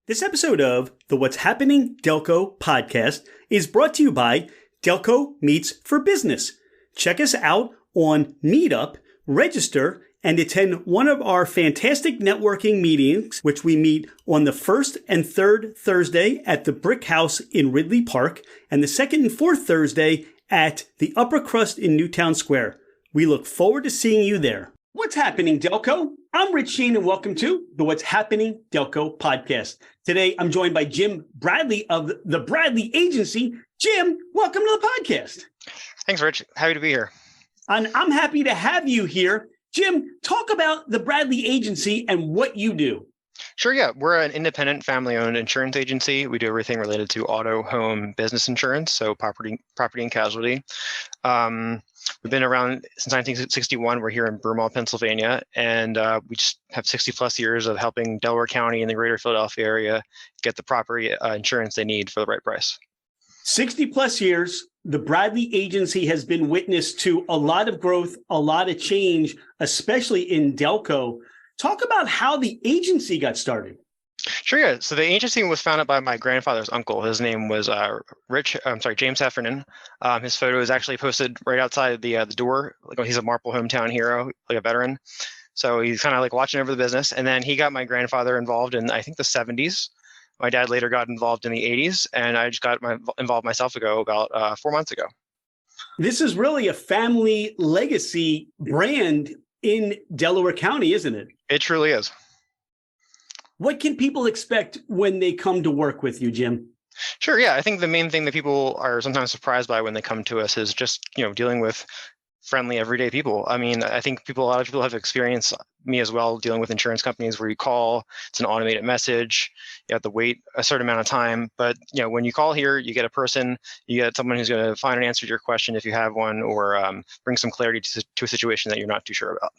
This episode of the What's Happening Delco podcast is brought to you by Delco Meets for Business. Check us out on Meetup, register, and attend one of our fantastic networking meetings, which we meet on the first and third Thursday at the Brick House in Ridley Park and the second and fourth Thursday at the Upper Crust in Newtown Square. We look forward to seeing you there. What's happening, Delco? I'm Rich Shane, and welcome to the What's Happening Delco podcast. Today, I'm joined by Jim Bradley of the Bradley Agency. Jim, welcome to the podcast. Thanks, Rich. Happy to be here. And I'm happy to have you here. Jim, talk about the Bradley Agency and what you do. Sure, yeah. We're an independent family-owned insurance agency. We do everything related to auto, home, business insurance, so property and casualty. We've been around since 1961. We're here in Broomall, Pennsylvania, and we just have 60 plus years of helping Delaware County and the greater Philadelphia area get the proper insurance they need for the right price. 60 plus years, the Bradley Agency has been witness to a lot of growth, a lot of change, especially in Delco. Talk about how the agency got started. Sure, yeah. So the agency was founded by my grandfather's uncle. His name was James Heffernan. His photo is actually posted right outside the door. Like, he's a Marple hometown hero, like a veteran. So he's kind of like watching over the business. And then he got my grandfather involved in, I think, the 70s. My dad later got involved in the 80s, and I just got involved myself about 4 months ago. This is really a family legacy brand in Delaware County, isn't it? It truly is. What can people expect when they come to work with you, Jim? Sure, yeah. I think the main thing that people are sometimes surprised by when they come to us is just, dealing with friendly, everyday people. I mean, I think a lot of people have experienced me as well, dealing with insurance companies where you call, it's an automated message, you have to wait a certain amount of time. But, when you call here, you get a person, you get someone who's going to find an answer to your question if you have one, or bring some clarity to a situation that you're not too sure about.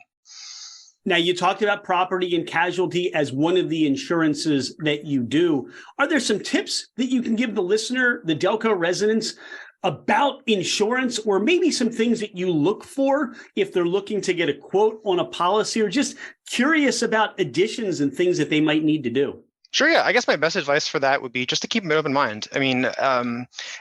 Now, you talked about property and casualty as one of the insurances that you do. Are there some tips that you can give the listener, the Delco residents, about insurance, or maybe some things that you look for if they're looking to get a quote on a policy, or just curious about additions and things that they might need to do? Sure, yeah. I guess my best advice for that would be just to keep an open mind. I mean,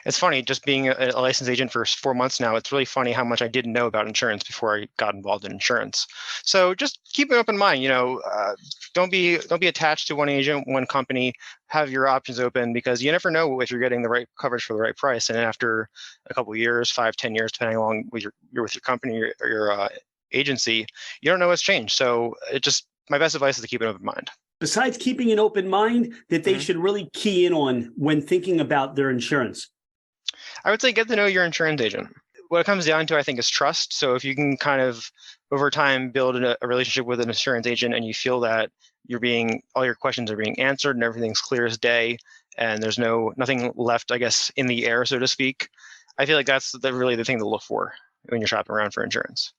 it's funny, just being a licensed agent for 4 months now, it's really funny how much I didn't know about insurance before I got involved in insurance. So just keep an open mind, don't be attached to one agent, one company, have your options open, because you never know if you're getting the right coverage for the right price. And after a couple of years, 5, 10 years, depending on you're with your company or your agency, you don't know what's changed. So my best advice is to keep an open mind. Besides keeping an open mind, that they should really key in on when thinking about their insurance? I would say get to know your insurance agent. What it comes down to, I think, is trust. So if you can kind of, over time, build a relationship with an insurance agent, and you feel that all your questions are being answered and everything's clear as day, and there's nothing left, I guess, in the air, so to speak, I feel like that's really the thing to look for when you're shopping around for insurance.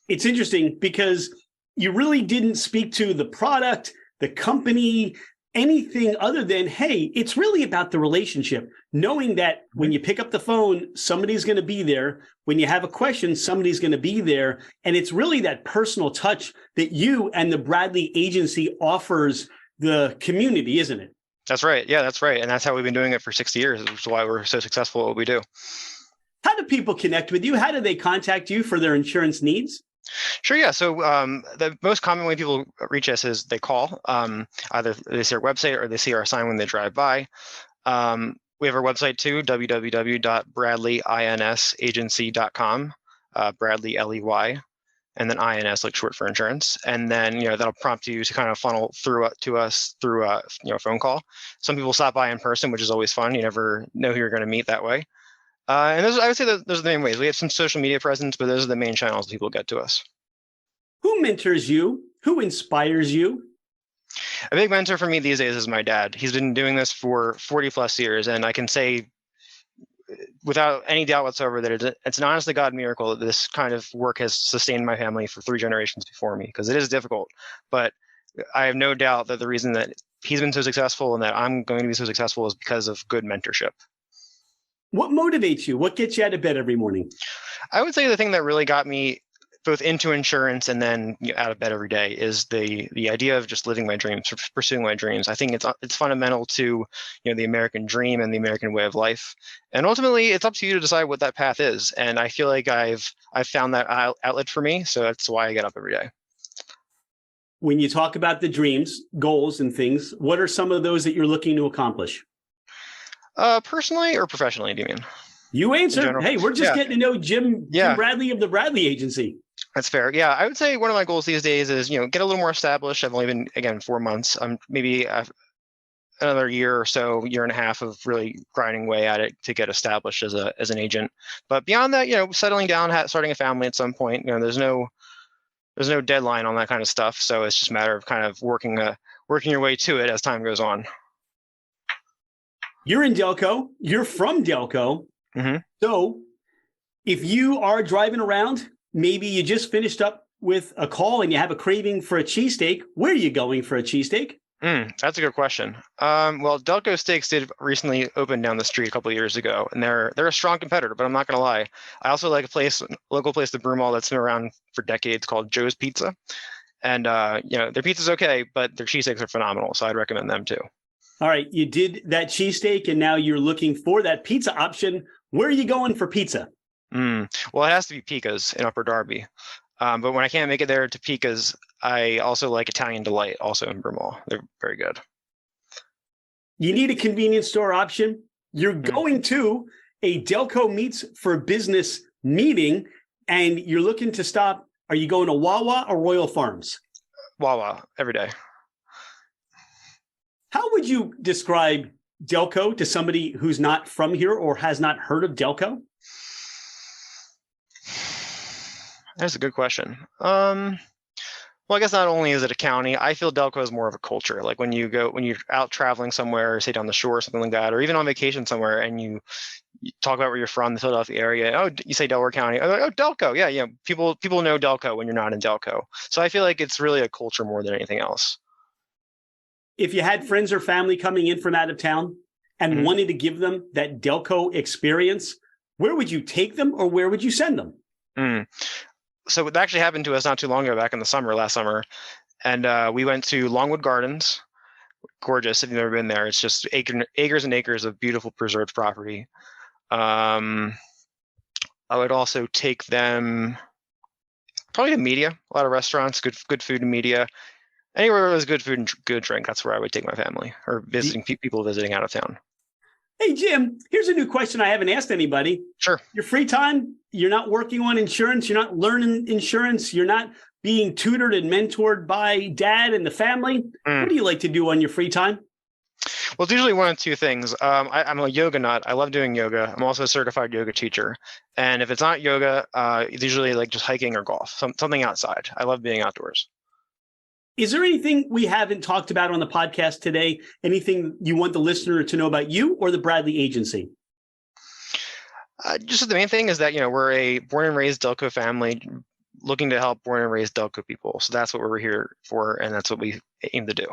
It's interesting because you really didn't speak to the product, the company, anything other than, hey, it's really about the relationship. Knowing that when you pick up the phone, somebody's going to be there. When you have a question, somebody's going to be there. And it's really that personal touch that you and the Bradley Agency offers the community, isn't it? That's right. Yeah, that's right. And that's how we've been doing it for 60 years, which is why we're so successful at what we do. How do people connect with you? How do they contact you for their insurance needs? Sure, yeah. So the most common way people reach us is they call. Either they see our website or they see our sign when they drive by. We have our website too, www.bradleyinsagency.com, Bradley, L-E-Y, and then INS, like short for insurance. And then, that'll prompt you to kind of funnel through to us through a phone call. Some people stop by in person, which is always fun. You never know who you're going to meet that way. And I would say that those are the main ways. We have some social media presence, but those are the main channels people get to us. Who mentors you? Who inspires you? A big mentor for me these days is my dad. He's been doing this for 40 plus years, and I can say without any doubt whatsoever that it's an honest to God miracle that this kind of work has sustained my family for 3 generations before me, because it is difficult. But I have no doubt that the reason that he's been so successful and that I'm going to be so successful is because of good mentorship. What motivates you? What gets you out of bed every morning? I would say the thing that really got me both into insurance and then out of bed every day is the idea of just living my dreams, pursuing my dreams. I think it's fundamental to the American dream and the American way of life. And ultimately, it's up to you to decide what that path is. And I feel like I've found that outlet for me, so that's why I get up every day. When you talk about the dreams, goals, and things, what are some of those that you're looking to accomplish? Personally or professionally, do you mean? You answer. Hey, we're just getting to know Jim Bradley of the Bradley Agency. That's fair. Yeah, I would say one of my goals these days is, get a little more established. I've only been, again, 4 months. Maybe another year or so, year and a half of really grinding away at it to get established as an agent. But beyond that, settling down, starting a family at some point. There's no deadline on that kind of stuff. So it's just a matter of kind of working your way to it as time goes on. You're in Delco. You're from Delco. Mm-hmm. So if you are driving around, maybe you just finished up with a call and you have a craving for a cheesesteak, where are you going for a cheesesteak? That's a good question. Well, Delco Steaks did recently open down the street a couple of years ago, and they're a strong competitor, but I'm not going to lie. I also like a local place, the Broomall, that's been around for decades called Joe's Pizza. And, their pizza's okay, but their cheesesteaks are phenomenal, so I'd recommend them too. All right, you did that cheesesteak, and now you're looking for that pizza option. Where are you going for pizza? Well, it has to be Pica's in Upper Darby. But when I can't make it there to Pica's, I also like Italian Delight, also in Broomall. They're very good. You need a convenience store option. You're going to a Delco Meats for Business meeting, and you're looking to stop. Are you going to Wawa or Royal Farms? Wawa, every day. How would you describe Delco to somebody who's not from here or has not heard of Delco? That's a good question. Well, I guess not only is it a county, I feel Delco is more of a culture. Like when you're out traveling somewhere, say down the shore or something like that, or even on vacation somewhere, and you talk about where you're from, the Philadelphia area. Oh, you say Delaware County. Oh, Delco. Yeah. People know Delco when you're not in Delco. So I feel like it's really a culture more than anything else. If you had friends or family coming in from out of town and wanted to give them that Delco experience, where would you take them or where would you send them? So it actually happened to us not too long ago, back in the last summer. And we went to Longwood Gardens. Gorgeous. If you've never been there, it's just acres and acres of beautiful preserved property. I would also take them probably to media, a lot of restaurants, good food and media. Anywhere where there's good food and good drink, that's where I would take my family, or visiting people visiting out of town. Hey, Jim, here's a new question I haven't asked anybody. Sure. Your free time, you're not working on insurance, you're not learning insurance, you're not being tutored and mentored by dad and the family. What do you like to do on your free time? Well, it's usually one of two things. I'm a yoga nut. I love doing yoga. I'm also a certified yoga teacher. And if it's not yoga, it's usually like just hiking or golf, something outside. I love being outdoors. Is there anything we haven't talked about on the podcast today? Anything you want the listener to know about you or the Bradley Agency? Just the main thing is that, we're a born and raised Delco family looking to help born and raised Delco people. So that's what we're here for, and that's what we aim to do.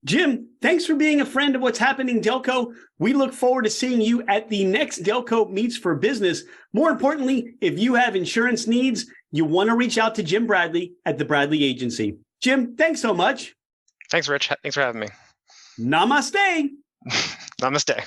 Jim, thanks for being a friend of What's Happening Delco. We look forward to seeing you at the next Delco Meets for Business. More importantly, if you have insurance needs, you want to reach out to Jim Bradley at the Bradley Agency. Jim, thanks so much. Thanks, Rich. Thanks for having me. Namaste. Namaste.